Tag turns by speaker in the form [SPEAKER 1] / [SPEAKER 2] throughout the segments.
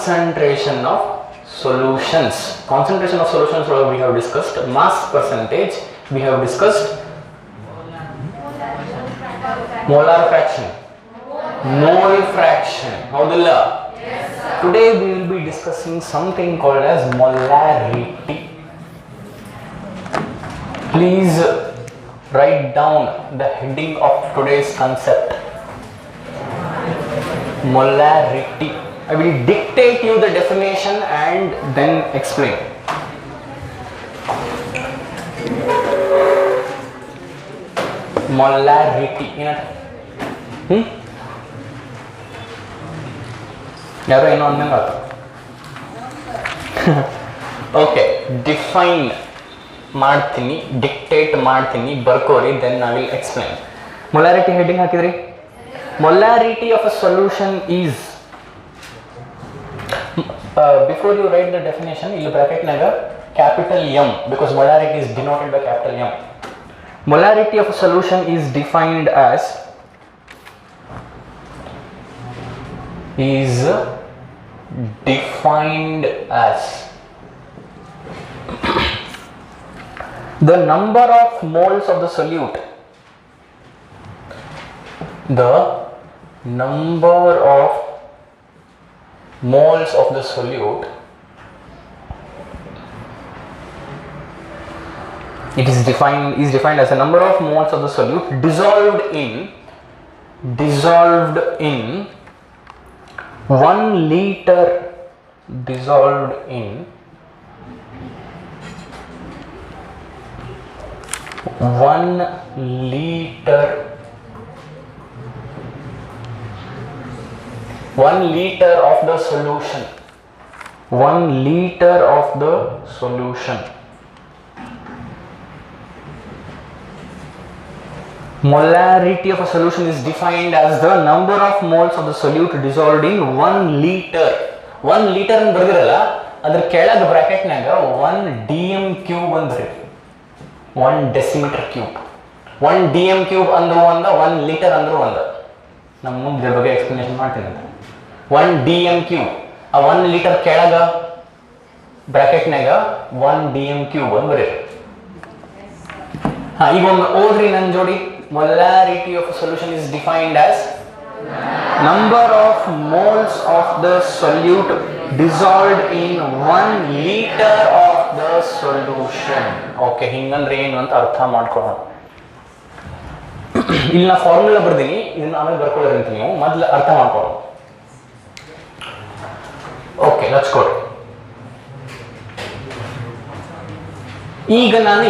[SPEAKER 1] concentration of solutions. Concentration of solutions we have discussed. Mass percentage we have discussed. Molar fraction, mole fraction. Haudilla? Yes, sir. Today we will be discussing something called as molarity. Please write down the heading of today's concept. Molarity. I will dictate you the definition and then explain. Molarity. ಯಾರೋ ಏನೋ ಅಂದಂಗೆ ಆಯ್ತು. Okay, define ಮಾಡ್ತೀನಿ, dictate ಮಾಡ್ತೀನಿ, ಬರ್ಕೋರಿ, then I will explain. Molarity heading ಹಾಕಿದ್ರಿ. Molarity of a solution is, before you write the definition, ಇಲ್ಲಿ ಬ್ರಾಕೆಟ್ನಾಗ capital M, because molarity is denoted by capital M. Molarity of a solution is defined as the number of moles of the solute. The number of moles of the solute. It is defined as the number of moles of the solute dissolved in 1 liter, dissolved in 1 liter, 1 liter of the solution, 1 liter of the solution. Molarity of a solution is defined as the number of moles of the solute dissolved in 1 liter. 1 liter ಅಂತ ಬರ್ದಿರಲ್ಲ, ಅದ್ರ ಕೆಳಗೆ ಬ್ರಾಕೆಟ್ನಾಗ 1 dm cube ಅಂತ ಬರೀ, 1 ಡೆಸಿಮೀಟರ್ cube. 1 dm cube ಅಂದ್ರೂ ಒಂದ, 1 litre ಅಂದ್ರೂ ಒಂದ. ನಮ್ಮ ಮುಂದೆ ಬಗ್ಗೆ ಎಕ್ಸ್ಪ್ಲನೇಷನ್ ಮಾಡ್ತೀನಿ ಅಂತ. 1 dm ಕ್ಯೂಬ್, ಆ 1 ಲೀಟರ್ ಕೆಳಗ ಬ್ರಾಕೆಟ್ನಾಗ 1 dm ಕ್ಯೂಬ್ ಅಂತ ಬರೀ. ಈಗ ಒಮ್ಮೆ ಓದ್ರಿ ನನ್ನ ಜೋಡಿ. Molarity of a solution is defined as number of moles of the solute dissolved in 1 liter of the solution. Okay, ಹಿಂಗಂದ್ರೆ ಏನು ಅಂತ ಅರ್ಥ ಮಾಡ್ಕೊಳ್ಳೋಣ. ಇಲ್ಲಿ ನಾ ಫಾರ್ಮುಲಾ ಬರ್ದೀನಿ, ಇದನ್ನ ಆಮೇಲೆ ಬರ್ಕೊಳ್ಳೋರಿ ಅಂತ ನೀವು ಮೊದಲು ಅರ್ಥ ಮಾಡ್ಕೊಳ್ಳೋಣ. Okay, let's go. ಈಗ ನಾನು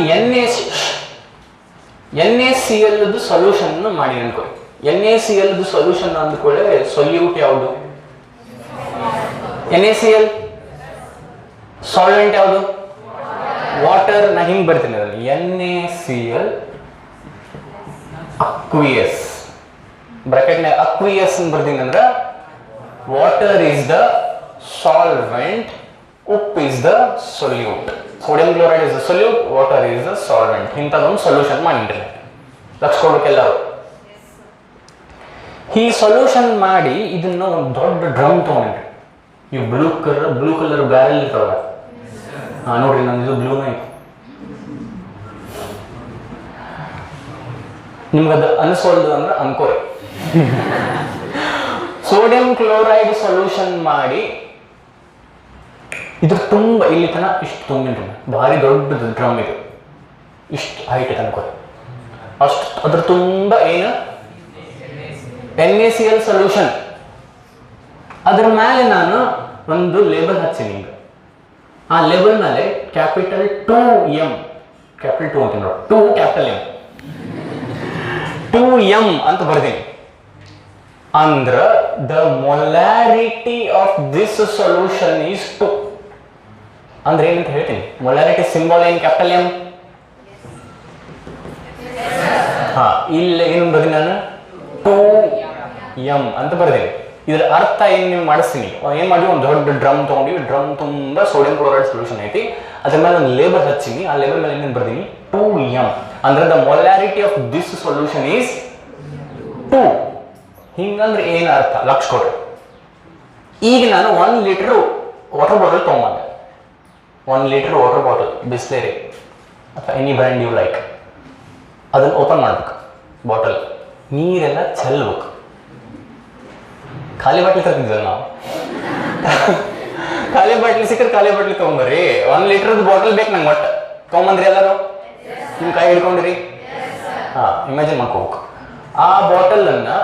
[SPEAKER 1] NaCl ಸೊಲ್ಯೂಷನ್ ಮಾಡಿ ಅನ್ಕೊಳ್ಳಿ. NaCl ಸೊಲ್ಯೂಷನ್ ಅಂದ್ಕೊಳ್ಳೆ ಸೊಲ್ಯೂಟ್ ಯಾವುದು? NaCl. ಸಾಲ್ವೆಂಟ್ ಯಾವುದು? ವಾಟರ್. ನಾ ಹಿಂಗೆ ಬರ್ತೀನಿ ಅದರಲ್ಲಿ, NaCl ಅಕ್ವಿಯಸ್, ಬ್ರಾಕೆಟ್ನಾಗ ಅಕ್ವಿಯಸ್ ಅಂತ ಬರ್ತೀನಿ ಅಂದ್ರೆ ವಾಟರ್ ಈಸ್ ದ ಸಾಲ್ವೆಂಟ್, ಉಪ್ಪು is the solute. Sodium chloride is the solute, water is the solvent. ಇಂಥದ್ದೊಂದು ಸೊಲ್ಯೂಷನ್ ಮಾಡಿದ್ರಿ, ಲಕ್ಷಕೊಡ್ಬೇಕೆಲ್ಲರೂ. ಈ ಸೊಲ್ಯೂಷನ್ ಮಾಡಿ ಇದನ್ನ ಒಂದು ದೊಡ್ಡ ಡ್ರಮ್ ತೊಗೊಂಡ್ರಿ. ಈ ಬ್ಲೂ ಕಲರ್ ಬ್ಯಾರೆಲ್ ಇರ್ತಾವ ನೋಡ್ರಿ, ನಂದು ಬ್ಲೂನ ಐತಿ. ನಿಮ್ಗದು ಅನಿಸೋಲ್ದು ಅಂದ್ರೆ ಅನ್ಕೋರಿ. ಸೋಡಿಯಂ ಕ್ಲೋರೈಡ್ ಸೊಲ್ಯೂಷನ್ ಮಾಡಿ ಇದ್ರ ತುಂಬ ಇಲ್ಲಿ ತನ ಇಷ್ಟು ತುಂಬಿನ್ರಿ, ಭಾರಿ ದೊಡ್ಡದು ಡ್ರಮ್ ಇದು, ಇಷ್ಟು ಹೈಟ್ ಅನ್ಕೋರಿ. ಅಷ್ಟು ಅದ್ರ ತುಂಬ ಏನು NaCl ಸೊಲ್ಯೂಷನ್. ಅದ್ರ ಮೇಲೆ ನಾನು ಒಂದು ಲೇಬಲ್ ಹಚ್ತೀನಿ ನಿಮ್ಗೆ. ಆ ಲೇಬಲ್ ಮೇಲೆ ಕ್ಯಾಪಿಟಲ್ 2M, ಕ್ಯಾಪಿಟಲ್ 2 ಅಂತೀನಿ ನೋಡಿ, 2 ಕ್ಯಾಪಿಟಲ್ M, 2M ಅಂತ ಬರ್ತೀನಿ. ಅಂದ್ರ the molarity of this solution is 2. ಅಂದ್ರೆ ಏನಂತ ಹೇಳ್ತೀನಿ, ಮೊಲಾರಿಟಿ ಸಿಂಬಲ್ ಏನು? Capital M. ಹಾ, ಇಲ್ಲಿ ಏನು ಬರ್ತೀನಿ ನಾನು? 2M ಅಂತ ಬರ್ತೀನಿ. ಇದರ ಅರ್ಥ ಏನು ನೀವು ಮಾಡಿಸ್ತೀನಿ, ಏನು ಮಾಡಿ ಒಂದು ದೊಡ್ಡ ಡ್ರಮ್ ತೊಗೊಂಡಿವಿ, ಡ್ರಮ್ ತುಂಬ ಸೋಡಿಯಂ ಕ್ಲೋರೈಡ್ ಸೊಲ್ಯೂಷನ್ ಐತಿ, ಅದ್ರ ಮೇಲೆ ಒಂದು ಲೇಬಲ್ ಹಚ್ಚಿನಿ, ಆ ಲೇಬಲ್ ಮೇಲೆ ಏನೇನು ಬರ್ತೀನಿ? 2M. ಅಂದ್ರೆ the molarity of this solution is 2. ಹಿಂಗಂದ್ರೆ ಏನು ಅರ್ಥ? ಲಕ್ಷ ಕೊಡ್ರಿ. ಈಗ ನಾನು 1 ಲೀಟರ್ ವಾಟರ್ ಬಾಟಲ್ ತೊಗೊಂಬಂದೆ. 1 ಲೀಟರ್ ವಾಟರ್ ಬಾಟಲ್ ಬಿಸ್ಲೇರಿ ಅಥವಾ ಎನಿ ಬ್ರ್ಯಾಂಡ್ ಯು ಲೈಕ್, ಅದನ್ನು ಓಪನ್ ಮಾಡ್ಬೇಕು. ಬಾಟಲ್ ನೀರೆಲ್ಲ ಚೆಲ್ಬೇಕು. ಖಾಲಿ ಬಾಟ್ಲಿ ತರ್ತಿದ್ವಲ್ಲ ನಾವು, ಖಾಲಿ ಬಾಟ್ಲಿ ಸಿಕ್ಕರೆ ಖಾಲಿ ಬಾಟ್ಲಿ ತೊಗೊಂಬರ್ರಿ. 1 ಲೀಟರ್ದು ಬಾಟಲ್ ಬೇಕು ನಂಗೆ. ಒಟ್ಟು ತೊಗೊಂಬಂದ್ರಿ ಎಲ್ಲರೂ, ನಿಮ್ಮ ಕೈ ಹಿಡ್ಕೊಂಡಿರಿ. ಹಾಂ, ಇಮ್ಯಾಜಿನ್ ಮಾಡ್ಕೋಬೇಕು. ಆ ಬಾಟಲನ್ನು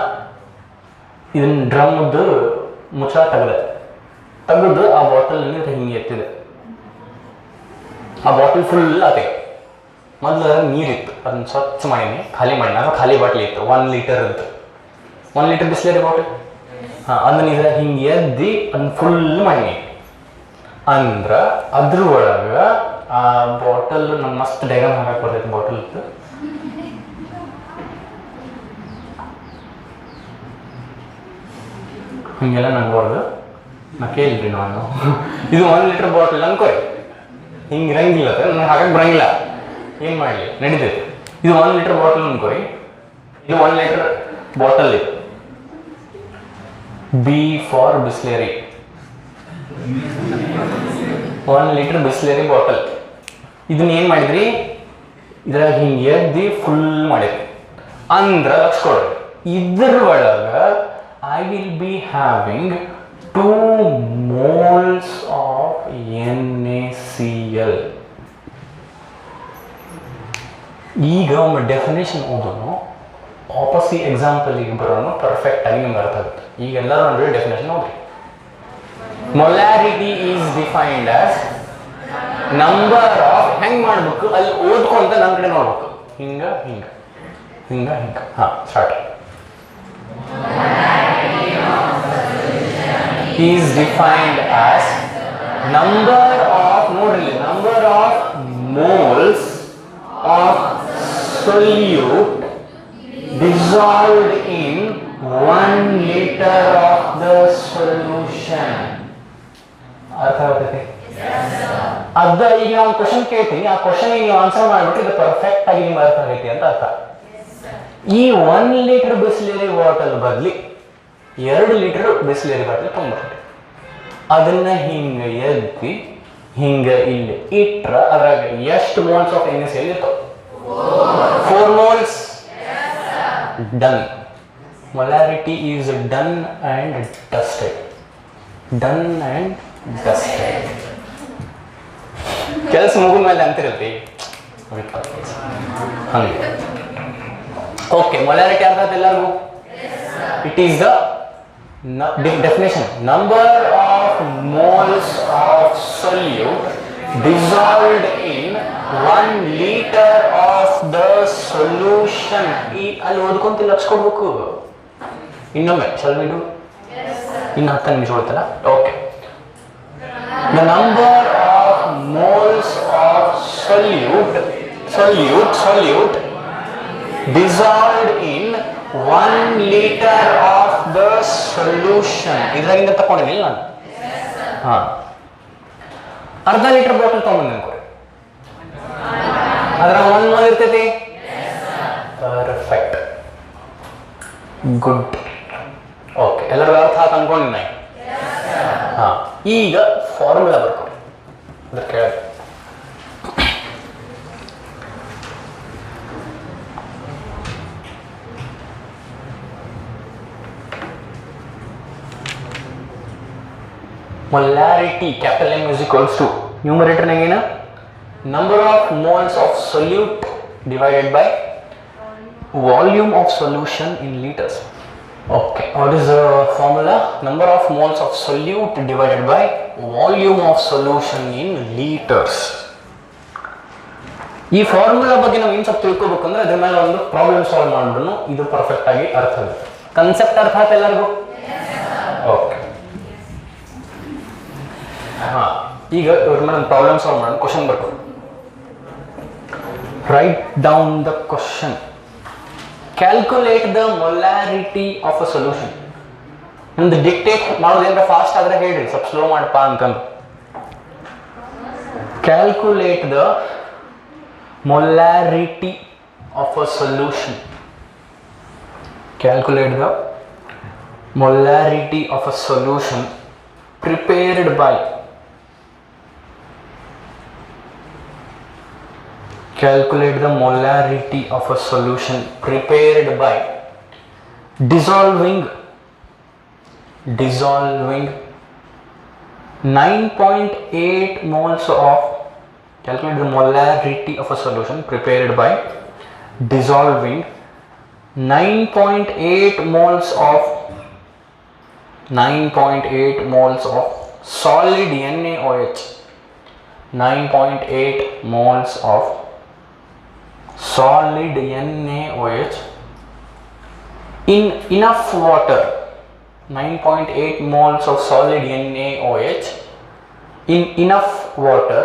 [SPEAKER 1] ಇದನ್ನ ಡ್ರಮ್ದು ಮುಚ್ಚ ತೆಗೆದು ಆ ಬಾಟಲ್ ಹಿಂಗೆ ಎತ್ತಿದೆ. ಆ ಬಾಟಲ್ ಫುಲ್ ಆತೆ. ಮೊದಲು ನೀರಿತ್ತು, ಅದನ್ನ ಸ್ವಚ್ಛ ಮಾಡೀನಿ, ಖಾಲಿ ಮಾಡೀನಿ. ಅಥವಾ ಖಾಲಿ ಬಾಟ್ಲಿ ಇತ್ತು, 1 ಲೀಟರ್ ಇತ್ತು. 1 ಲೀಟರ್ ಬಿಸ್ಲೇರಿ ಬಾಟಲ್. ಹಾಂ, ಅದನ್ನ ಇದ್ರ ಹಿಂಗೆ ಎದ್ದಿ ಅದನ್ನ ಫುಲ್ ಮಾಡೀನಿ. ಅಂದ್ರೆ ಅದ್ರ ಒಳಗೆ ಆ ಬಾಟಲ್ ನಮ್ಮ ಮಸ್ತ್ ಡೈಗ್ರಾಮ್ ಹಾಕಕ್ಕೆ ಬರ್ತೈತೆ. ಬಾಟಲ್ ಹಿಂಗೆಲ್ಲ ನಂಗೆ ನಾ ಕೇಳಿದ್ರಿ ನಾನು. ಇದು 1 ಲೀಟರ್ ಬಾಟಲ್ ಅನ್ಕೋರಿ, ಹಿಂಗೆ ಇರಂಗಿಲ್ಲ, ನಂಗೆ ಹಾಕಕ್ಕೆ ಬರಂಗಿಲ್ಲ. ಏನು ಮಾಡಲಿ, ನಡೀತೈತೆ. ಇದು 1 ಲೀಟರ್ ಬಾಟಲ್ ಅನ್ಕೋರಿ. ಇದು 1 ಲೀಟರ್ ಬಾಟಲ್ ಇದು. B for Bisleri, 1 litre Bisleri bottle. ಇದನ್ನ ಏನು ಮಾಡಿದ್ರಿ, ಇದ್ರಾಗ ಹಿಂಗೆ ಎದ್ದಿ ಫುಲ್ ಮಾಡಿದ್ರಿ. ಅಂದ್ರೆ ಲಕ್ಷ ಕೊಡ್ರಿ, ಇದ್ರ ಒಳಗೆ I will be having 2 moles of NaCl. ಈಗ ಒಮ್ಮೆ ಡೆಫಿನೇಷನ್ ಓದೋನು, ವಾಪಸ್ ಈ ಎಕ್ಸಾಂಪಲಿಗೆ ಬರೋನು ಪರ್ಫೆಕ್ಟ್ ಆಗಿ ನಿಮ್ಗೆ ಅರ್ಥ ಆಗುತ್ತೆ. ಈಗ ಎಲ್ಲರೂ ನೋಡಿ ಡೆಫಿನೇಷನ್ ಓದ್ರಿ. Molarity is defined as number of, ಹೆಂಗೆ ಮಾಡ್ಬೇಕು ಅಲ್ಲಿ ಓದ್ಕೊಂತ ನನ್ನ ಕಡೆ ನೋಡ್ಬೇಕು. ಹಿಂಗ ಹಿಂಗ ಹಿಂಗ ಹಿಂಗ. ಹಾಂ, start. is defined as number of, ನೋಡ್ರಿ, number of moles of solute dissolved in 1 liter of the solution. ಅರ್ಥ ಆಗ್ತೈತಿ? ಅದ ಈಗ ನಾನು ಕ್ವಶನ್ ಕೇಳ್ತೀನಿ, ಆ ಕ್ವಶನ್ ನೀವು ಆನ್ಸರ್ ಮಾಡ್ಬಿಟ್ಟು ಇದು ಪರ್ಫೆಕ್ಟ್ ಆಗಿ ನಿಮ್ಗೆ ಅರ್ಥ ಆಗೈತಿ ಅಂತ ಅರ್ಥ. ಈ 1 ಲೀಟರ್ ಬಿಸ್ಲೇರಿ ಬಾಟಲ್ ಬದಲಿ 2 ಲೀಟರ್ ಬಿಸ್ಲೇರಿ ಬಾಟಲ್ ತೊಗೊಂಡ್ಬಿಟ್ರಿ. ಅದನ್ನ ಹಿಂಗೆ ಎತ್ತಿ ಹಿಂಗೆ ಇಲ್ಲಿ ಇಟ್ರ ಅದ್ರಾಗ ಎಷ್ಟು ಮೋಲ್ಸ್ ಆಫ್ NaCl ಇರ್ತಾವ? 4 moles. Done. Molarity is done and dusted. Done and dusted. ಕೆಲಸ ಮುಗಿದ ಮೇಲೆ ಅಂತಿರಲ್ರಿ ಹಂಗೆ. ಓಕೆ, ಮೊಲಾರಿಟಿ ಅರ್ಥ ಆಯ್ತು ಎಲ್ಲರಿಗೂ? It is the definition, number of moles of solute dissolved in 1 liter of the solution. ಅಲ್ಲಿ ಓದ್ಕೊಂತ ಲಕ್ಷ ಕೊಡ್ಬೇಕು. ಇನ್ನೊಮ್ಮೆ shall we do? ಇನ್ನು 10 ನಿಮಿಷ ಉಳಿತಲ್ಲ. Okay, the number of moles of solute dissolved in 1 liter of the solution. ಇದ್ರಾಗಿಂದ ತಗೊಂಡಿಲ್ಲ ನಾನು. ಹಾ, ಅರ್ಧ ಲೀಟರ್ ಬಾಟಲ್ ತಗೊಂಡ್ಬಂದೆ ಅನ್ಕೋರಿ, ಅದ್ರಾಗ 1 mole ಇರ್ತೈತಿ. Perfect, good. ಓಕೆ, ಎಲ್ಲರಿಗೂ ಅರ್ಥ ಆಯ್ತು ಅನ್ಕೊಂಡಿನ? ಹಾ, ಈಗ ಫಾರ್ಮುಲಾ ಬರ್ಕೊಳ್ಳಿ. ಅದ್ರ ಕೇಳಿ molarity, capital M is equals to numerator nagena number of moles of solute divided by volume of solution in liters. Okay, what is the formula? Number of moles of solute divided by volume of solution in liters. ಈ formula ಬಗ್ಗೆ ನಾವು ಏನು ಸ್ವಲ್ಪ ತಿಳ್ಕೊಬೇಕಂದ್ರೆ ಅದ್ರ ಮೇಲೆ ಒಂದು problem solve ಮಾಡಿದ್ರು ಇದು ಪರ್ಫೆಕ್ಟ್ ಆಗಿ ಅರ್ಥ ಆಗುತ್ತೆ. ಕಾನ್ಸೆಪ್ಟ್ ಅರ್ಥ ಆಯ್ತು ಎಲ್ಲರಿಗೂ? ಓಕೆ, ಹಾಂ, ಈಗ ಇವ್ರ ಮೇಲೆ ಒಂದು ಪ್ರಾಬ್ಲಮ್ ಸಾಲ್ವ್ ಮಾಡೋಣ. ಕ್ವಶನ್ ಬರ್ಕೊಂಡು write down the question. Calculate the molarity of a solution. ನಿಮ್ದು ಡಿಕ್ಟೇಟ್ ಮಾಡೋದೇನಾರ ಫಾಸ್ಟ್ ಆದರೆ ಹೇಳ್ರಿ, ಸ್ವಲ್ಪ ಸ್ಲೋ ಮಾಡಪ್ಪ ಅಂತಂದು. Calculate the molarity of a solution. Calculate the molarity of a solution prepared by. Calculate the molarity of a solution prepared by dissolving 9.8 moles of. Calculate the molarity of a solution prepared by dissolving 9.8 moles of solid NaOH. 9.8 moles of solid NaOH in enough water. 9.8 moles of solid NaOH in enough water.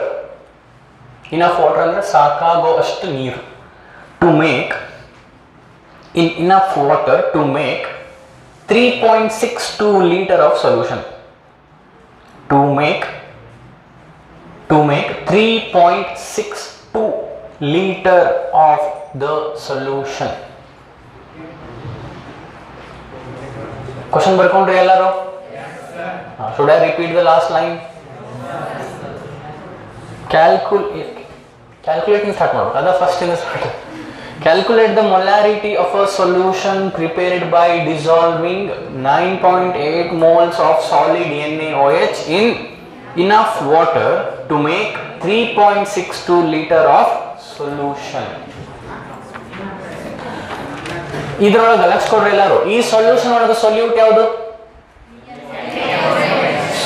[SPEAKER 1] Enough water ಅಂದರೆ ಸಾಕಾಗೋ ಅಷ್ಟು ನೀರು. To make in enough water to make 3.62 liter of solution. To make 3.62 liter of the solution. Question ಬರ್ಕೊಂಡ್ರಿ ಎಲ್ಲರೂ? Should I repeat the last line? Calculating start ಮಾಡಬೇಕು. ಅದ first ಇಂದ start. Calculate the molarity of a solution prepared by dissolving 9.8 moles of solid NaOH in enough water to make 3.62 liter of solution. ಇದರೊಳಗೆ ಲಕ್ಷಕೊಡ್ರಿ ಎಲ್ಲರೂ. ಈ solution ಒಳಗೆ solute ಯಾವುದು?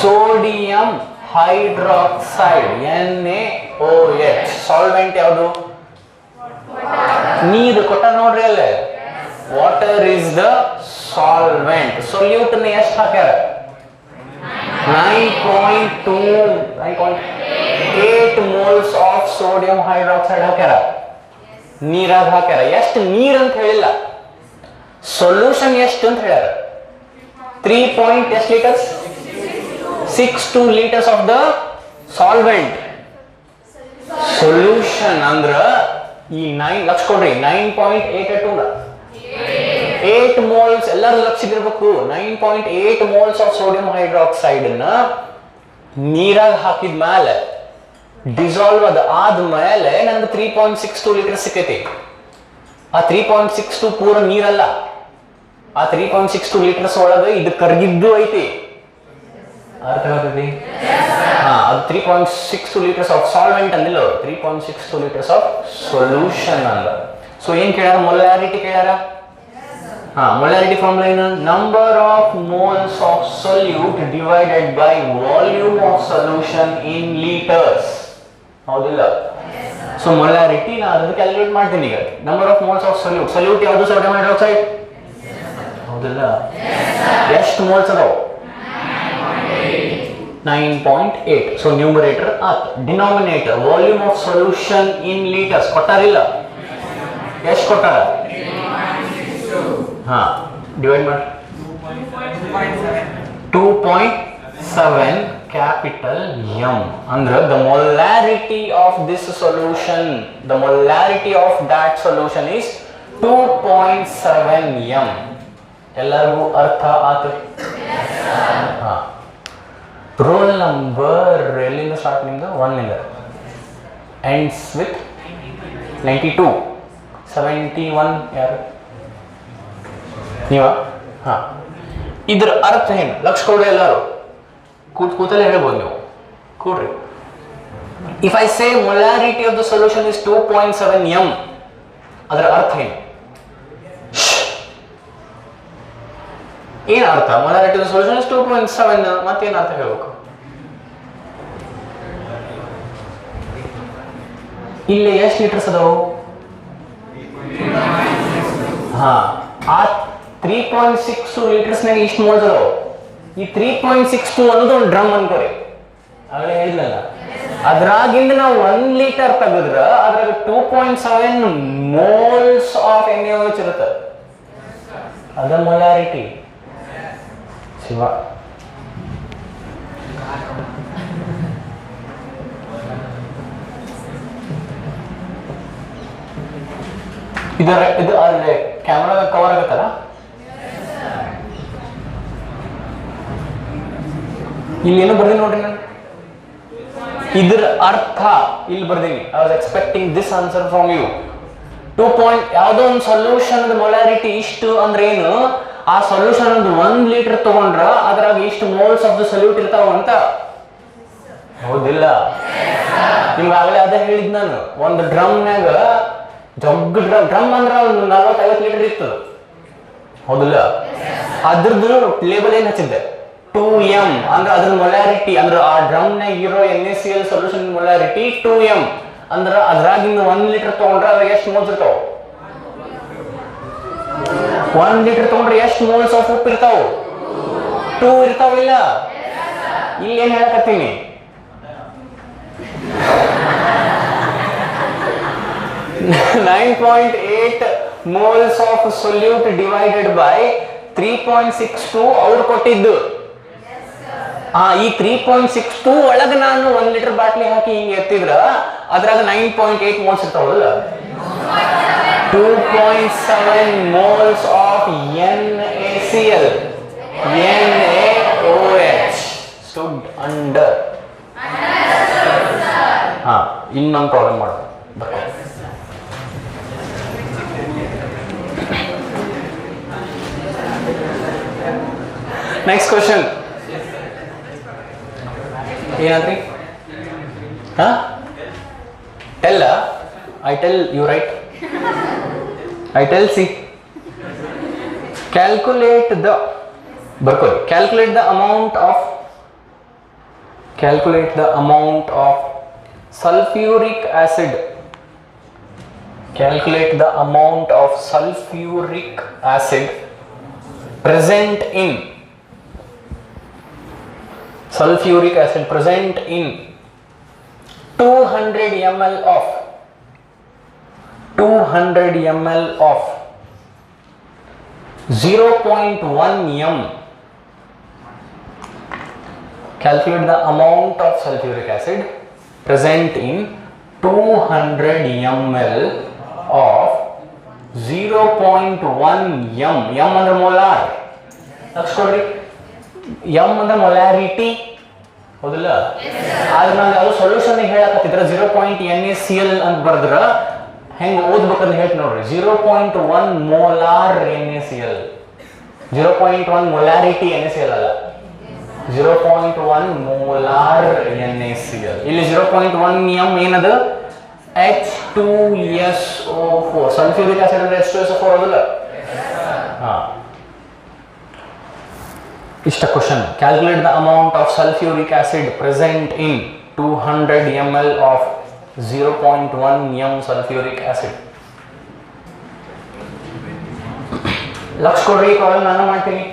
[SPEAKER 1] Sodium hydroxide NaOH. Solvent ಯಾವುದು? ನೀರು ಕೊಟ್ಟ ನೋಡ್ರಿ ಅಲ್ಲೇ. Water is the solvent. Solute ಎಷ್ಟು ಹಾಕ್ಯಾರ? 9.8 moles of sodium hydroxide ಹಾಕ್ಯಾರ. ನೀರಾಗ ಹಾಕ್ಯಾರ. ಎಷ್ಟು ನೀರು ಅಂತ ಹೇಳಿಲ್ಲ, ಸೊಲ್ಯೂಷನ್ ಎಷ್ಟು ಅಂತ ಹೇಳ್ಯಾರ. 3.62 liters of the solvent. Solution ಅಂದ್ರ ಈ 9 ಲಕ್ಷ ಕೊಡ್ರಿ. 9.8 moles ಎಲ್ಲರೂ ಲಕ್ಷಿದಿರ್ಬೇಕು. 9.8 moles of sodium hydroxide ನ ನೀರಾಗ ಹಾಕಿದ ಮೇಲೆ ಡಿಸಾಲ್ವ್ ಆದ್ಮೇಲೆ ನಂದು 3.62 ಲೀಟರ್ ಸಿಕ್ಕೈತಿ. ಆ 3.62 ಪೂರ ನೀರಲ್ಲ. ಆ 3.62 ಲೀಟರ್ಸ್ ಒಳಗೆ ಇದು ಕರಗಿದ್ದು ಐತಿ. ಅರ್ಥ ಆಗ್ತೈತಿ? ಅದು 3.62 ಲೀಟರ್ಸ್ ಆಫ್ ಸಾಲ್ವೆಂಟ್ ಅಂದಿಲ್ಲ, 3.62 ಲೀಟರ್ಸ್ ಆಫ್ ಸೊಲ್ಯೂಷನ್ ಅಂದ. ಸೊ ಏನ್ ಕೇಳ್ಯಾರ? ಮೊಲಾರಿಟಿ ಕೇಳ್ಯಾರ. ಮೊಲಾರಿಟಿ ಫಾರ್ಮುಲಾ ಏನು? Number of moles of solute divided by volume of solution in litres. ಹೌದಿಲ್ಲ? ಸೊ ಮೊಲಾರಿಟಿ ನಾನು ಅದನ್ನು ಕ್ಯಾಲ್ಕುಲೇಟ್ ಮಾಡ್ತೀನಿ ಈಗ. Number of moles of solute ಯಾವುದು? Sodium hydroxide. ಹೌದಿಲ್ಲ? ಎಷ್ಟು ಮೋಲ್ಸ್ ಅದಾವು? 9.8. ಸೊ ನ್ಯೂಮರೇಟರ್ ಆತ್. Denominator volume of solution in litres ಕೊಟ್ಟಾರಿಲ್ಲ? ಎಷ್ಟು ಕೊಟ್ಟಾರ? ಡಿವೈಡ್ ಮಾಡಿ 2.7 capital M. Andre the molarity of this solution, the molarity of that solution is 2.7 M. ಎಲ್ಲರಿಗೂ ಅರ್ಥ ಆಯ್ತು? ರೋಲ್ ನಂಬರ್ ಎಲ್ಲಿಂದ ಸ್ಟಾರ್ಟ್? ನಿಮ್ದು 1 ಇಂದ ಎಂಡ್ಸ್ ವಿತ್ 92. 71 ಯಾರು? ನೀವ? ಇದ್ರ ಅರ್ಥ ಏನು? ಲಕ್ಷ ಕೊಡ್ರಿ ಎಲ್ಲರೂ. ಕೂತಲ್ಲೇ ಹೇಳ್ಬೋದು ನೀವು. ಕೂಡ್ರಿ. If I say molarity of the solution is 2.7 M, ಅದರ ಅರ್ಥ ಏನು? ಏನ್ ಅರ್ಥ? Molarity of the solution is 2.7. ಮತ್ತೇನ್ ಅರ್ಥ ಹೇಳ್ಬೇಕು? ಇಲ್ಲಿ ಎಷ್ಟು ಲೀಟರ್ಸ್ ಅದಾವು? ಆ 3.62 ಲೀಟರ್ಸ್ನಾಗ ಇಷ್ಟು ಮೋಲ್ಸ್ ಅದಾವು. ಈ 3.62 ಅನ್ನೋದು ಒಂದು ಡ್ರಮ್ ಅನ್ಕೋರಿ. ಆಗಲೇ ಹೇಳಿದ್ನಲ್ಲ, ಅದ್ರಾಗಿಂದ ನಾವು 1 ಲೀಟರ್ ತೆಗೆದ್ರ ಅದ್ರಾಗ 2.7 ಮೋಲ್ಸ್ ಆಫ್ NaOH ಇರುತ್ತೆ. ಅದ ಮೊಲಾರಿಟಿ. ಶಿವ ಇದು ಅಲ್ಲಿ ಕ್ಯಾಮ್ರಾ ಕವರ್ ಆಗತ್ತಲ್ಲ? ಇಲ್ಲಿ ಏನು ಬರ್ದೀನಿ ನೋಡ್ರಿ ನಾನು, ಇದ್ರ ಅರ್ಥ ಇಲ್ಲಿ ಬರ್ದೀನಿ. I was expecting this answer from you. 2 point ಯಾವುದೋ ಒಂದು ಸೊಲ್ಯೂಷನ್ ಮೊಲಾರಿಟಿ ಇಷ್ಟು ಅಂದ್ರೆ ಏನು, ಆ ಸೊಲ್ಯೂಷನ್ ಒಂದು 1 ಲೀಟರ್ ತಗೊಂಡ್ರ ಅದ್ರಾಗ ಇಷ್ಟು ಮೋಲ್ಸ್ ಆಫ್ ದ ಸೊಲ್ಯೂಟ್ ಇರ್ತಾವ ಅಂತ. ಹೌದಿಲ್ಲ? ನಿಮ್ಗೆ ಆಗಲೇ ಅದೇ ಹೇಳಿದ್ ನಾನು. ಒಂದು ಡ್ರಮ್ನಾಗ ಜಗ್ ಡ್ರಮ್ ಅಂದ್ರೆ ಒಂದು 40-50 ಲೀಟರ್ ಇರ್ತದೆ. ಹೌದಿಲ್ಲ? ಅದ್ರದ್ದು ಲೇಬಲ್ ಏನ್ ಹಚ್ಚಿದ್ದೆ, 2m ಅಂದ್ರೆ ಅದ್ರ ಮೊಲಾರಿಟಿ ಅಂದ್ರೆ ಆ ಡ್ರಮ್ನಾಗ ಇರೋ NaCl ಸೊಲ್ಯೂಷನ್ ಮೊಲಾರಿಟಿ 2m ಅಂದ್ರೆ ಅದ್ರಾಗಿಂದ 1 ಲೀಟರ್ ತಗೊಂಡ್ರೆ ಅದ್ರಾಗ ಎಷ್ಟು ಮೋಲ್ಸ್ ಇರ್ತಾವ? 1 ಲೀಟರ್ ತಗೊಂಡ್ರೆ ಎಷ್ಟು ಮೋಲ್ಸ್ ಆಫ್ ಉಪ್ಪು ಇರ್ತಾವ? 2 ಇರ್ತಾವಿಲ್ಲ? ಇಲ್ಲಿ ಏನ್ ಹೇಳಕತ್ತೀನಿ, 9.8 moles of solute divided by 3.62 ಅವ್ರು ಕೊಟ್ಟಿದ್ದು. ಈ 3.62 ಒಳಗೆ ನಾನು 1 ಲೀಟರ್ ಬಾಟ್ಲಿ ಹಾಕಿ ಹಿಂಗೆ ಎತ್ತಿದ್ರ ಅದ್ರಾಗ 9.8 ಮೋಲ್ಸ್ ಇರ್ತಾವಲ್ಲ. 2.7 moles of NaCl NaOH stood under. ಇನ್ನೊಂದು ಪ್ರಾಬ್ಲಮ್ ಮಾಡೋದು. ನೆಕ್ಸ್ಟ್ ಕ್ವಶನ್ ಏನಂದ್ರಿ? Tell I tell you right. I tell see calculate the ಬರ್ಕೊಳ್ಳಿ. Calculate the amount of sulfuric acid. Calculate the amount of sulfuric acid present in 200 ml of 0.1 m. Calculate the amount of sulfuric acid present in 200 ml of 0.1 m. m ಅಂದ್ರೆ molar. ಲಕ್ಷಕೊಡ್ರಿ, m ಅಂದ್ರೆ molarity. ಹೌದಿಲ್ಲ? ಆದ್ರೆ ನಾನು ಯಾವುದು solution ಹೇಳಕತ್ತಿದ್ರ 0.NaCl ಅಂತ ಬರೆದ್ರ ಹೆಂಗೆ ಓದ್ಬೇಕಂತ ಹೇಳ್ತೀನಿ ನೋಡ್ರಿ. 0.1 ಮೋಲಾರ್ NaCl, 0.1 ಮೊಲಾರಿಟಿ NaCl ಅಲ್ಲ, 0.1 ಮೋಲಾರ್ NaCl. ಇಲ್ಲಿ 0.1 m ಏನದು? H2SO4. ಸಲ್ಫ್ಯೂರಿಕ್ ಆಸಿಡ್ ಅಂದ್ರೆ H2SO4 ಹೌದಿಲ್ಲ? ಇಷ್ಟ question. Calculate the amount of sulphuric acid present in 200 ml of 0.1 m sulphuric acid. Lakh ಕೊಡ್ರಿ, ಪ್ರಾಬ್ಲಮ್ ನಾನು ಮಾಡ್ತೀನಿ.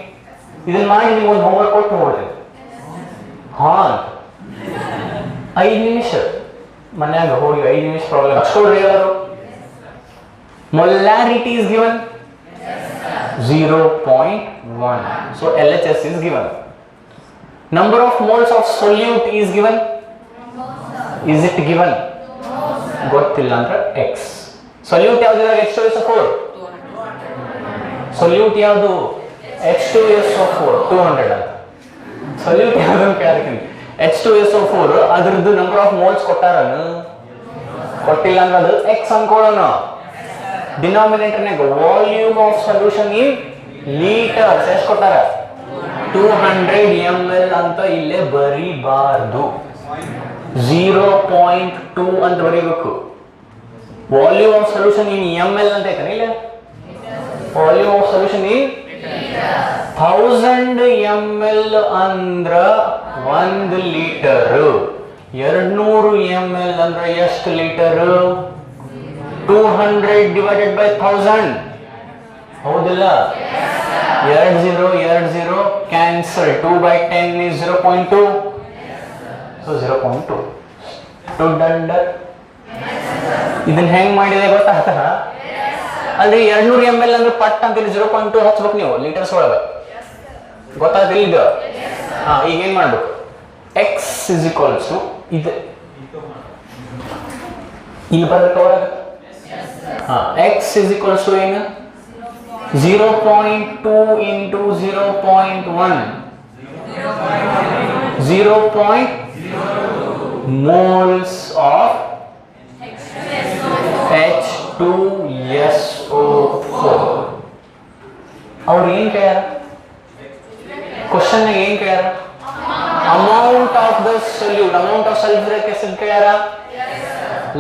[SPEAKER 1] ಇದನ್ನ ಮಾಡಿ ನೀವು ಒಂದು ಹೋಮ್ವರ್ಕ್ ಕೊಟ್ಟು ಹೋಗ್ತೀನಿ. 5 ನಿಮಿಷ ಮನ್ಯಾಗ ಹೋಗಿ 5 ನಿಮಿಷ ಪ್ರಾಬ್ಲಮ್ ಹಚ್ಕೊಳ್ರಿ. ಎಲ್ಲರೂ molarity is given 0.1. So LHS is given. Number of moles of solute is given. Is it given? ಗೊತ್ತಿಲ್ಲ ಅಂದ್ರೆ x. ಸೊಲ್ಯೂಟ್ ಯಾವ್ದು? H2SO4. ಸೊಲ್ಯೂಟ್ ಯಾವುದು? H2SO4 200 ಅಂತ. ಸೊಲ್ಯೂಟ್ ಯಾವ್ದು ಅಂತ ಕೇಳ್ತೀನಿ. H2SO4 ಅದ್ರದ್ದು ನಂಬರ್ ಆಫ್ ಮೋಲ್ಸ್ ಕೊಟ್ಟಾರನು? ಕೊಟ್ಟಿಲ್ಲ ಅಂದ್ರೆ ಅದು x ಅನ್ಕೊಳ್ಳೋಣ. ಡಿನಾಮಿನೇಟರ್ನಾಗ volume of solution in litres ಎಷ್ಟು ಕೊಟ್ಟಾರ? 200 ml ಅಂತ ಇಲ್ಲೇ ಬರಿಬಾರ್ದು, 0.2 ಅಂತ ಬರೀಬೇಕು. Volume of solution in ml ಅಂತ ಐತಾನೆ ಇಲ್ಲ? Volume of solution in 1000 ml ಅಂದ್ರ 1 ಲೀಟರ್. 200 ml ಅಂದ್ರ ಎಷ್ಟು ಲೀಟರ್? 200 divided by 1000. ಹೌದಿಲ್ಲ? 20 cancel. 2 by 10 is 0.2. So 0.2 stood under. ಇದನ್ನ ಹೆಂಗ್ ಮಾಡಿದೆ ಗೊತ್ತಾಗ್ತಾ? ಅಂದ್ರೆ 200 ml ಅಂದ್ರೆ ಪಟ್ ಅಂತ 0.2 ಹಚ್ಬೇಕು ನೀವು ಲೀಟರ್ಸ್ ಒಳಗೆ. ಗೊತ್ತಾಗ್ತಿಲ್ಲ ಇದು? ಈಗ ಏನ್ ಮಾಡ್ಬೇಕು? x is equals to ಇದು ಇಲ್ಲಿ ಬರಬೇಕು ಒಳಗೆ. x is equals to ಏನು? 0.2 into 0.1 0.02 moles of H2SO4. ಅವ್ರು ಏನು ಕೇಳ್ಯಾರ ಕ್ವಶನ್ ಏನು ಕೇಳ್ಯಾರ amount of the solute amount of sulphuric acid ಕೇಳ್ಯಾರ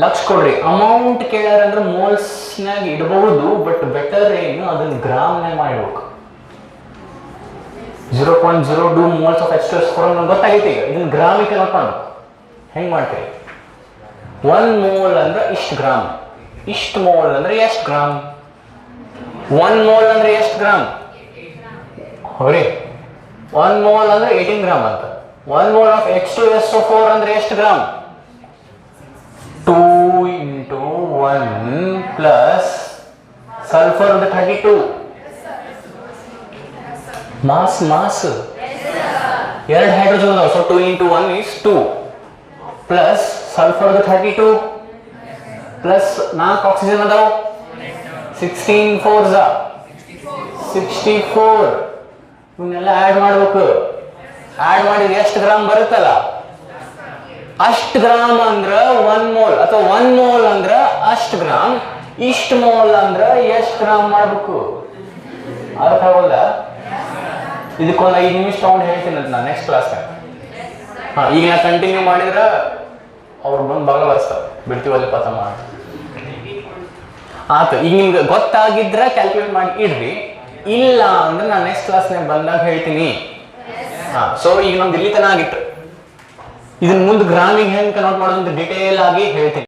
[SPEAKER 1] ಲಕ್ಷ ಕೊಡ್ರಿ ಅಮೌಂಟ್ ಕೇಳ್ಯಾರ ಅಂದ್ರೆ ಮೋಲ್ಸ್ನಾಗ ಇಡಬಹುದು ಬಟ್ ಬೆಟರ್ ಏನು ಅದನ್ನ ಗ್ರಾಮ್ನಾಗ ಮಾಡಿಡ್ಬೇಕು 0.02 moles of H2SO4 ನಮ್ಗೆ ಗೊತ್ತಾಗೈತಿ ಈಗ ಇದನ್ನ ಗ್ರಾಮಿಗೆ ಕನ್ವರ್ಟ್ ಮಾಡ್ಬೇಕು ಹೆಂಗೆ ಮಾಡ್ತೀವಿ 1 mole ಅಂದ್ರೆ ಇಷ್ಟು ಗ್ರಾಮ್ ಇಷ್ಟು ಮೋಲ್ ಅಂದ್ರೆ ಎಷ್ಟು ಗ್ರಾಮ್ 1 mole ಅಂದ್ರೆ ಎಷ್ಟು ಗ್ರಾಮ್ ಹೊರಿ 1 mole ಅಂದ್ರೆ 18 ಗ್ರಾಮ್ ಅಂತ 1 mole of H2SO4 ಅಂದ್ರೆ ಎಷ್ಟು gram 2 into 1 plus sulfur the 32 mass ಎರಡು ಹೈಡ್ರೋಜನ್ ಅದಾವ so 2 into 1 is 2 plus sulfur the 32 plus 4 oxygen ಅದಾವ 16 4s 64 ಇವನ್ನೆಲ್ಲ ಆಡ್ ಮಾಡಬೇಕು ಆಡ್ ಮಾಡಿದ್ರೆ ಎಷ್ಟು ಗ್ರಾಮ್ ಬರುತ್ತಲ್ಲ ಅಷ್ಟು ಗ್ರಾಮ್ ಅಂದ್ರ 1 mole ಅಥವಾ 1 mole ಅಂದ್ರ ಅಷ್ಟು ಗ್ರಾಮ್ ಇಷ್ಟು ಮೋಲ್ ಅಂದ್ರ ಎಷ್ಟು ಗ್ರಾಮ್ ಮಾಡಬೇಕು ಅರ್ಥ ಆಗೋಲ್ಲ ಇದಕ್ಕೊಂದು 5 ನಿಮಿಷ ತಗೊಂಡು ಹೇಳ್ತೀನಿ ಅಂತ ನಾನು ನೆಕ್ಸ್ಟ್ ಕ್ಲಾಸ್ನಾಗ ಈಗ ನಾ ಕಂಟಿನ್ಯೂ ಮಾಡಿದ್ರೆ ಅವ್ರು ಬಂದು ಭಾಗ ಬರ್ಸ್ತಾರೆ ಬಿಡ್ತೀವಲ್ಲಪ್ಪ ತಮ್ಮ ಆಯ್ತು ಈಗ ನಿಮ್ಗೆ ಗೊತ್ತಾಗಿದ್ರೆ ಕ್ಯಾಲ್ಕುಲೇಟ್ ಮಾಡಿ ಇಡ್ರಿ ಇಲ್ಲ ಅಂದ್ರೆ ನಾನು ನೆಕ್ಸ್ಟ್ ಕ್ಲಾಸ್ನಾಗ ಬಂದಾಗ ಹೇಳ್ತೀನಿ ಸೊ ಈಗ ನಮ್ದು ಇಲ್ಲಿ ತನ ಆಗಿತ್ತು ಇದನ್ನ ಮುಂದೆ ಗ್ರಾಮಿಗೆ ಹೆಂಗೆ ಕನ್ವರ್ಟ್ ಮಾಡೋದು ಅಂತ ಡಿಟೇಲ್ ಆಗಿ ಹೇಳ್ತೀನಿ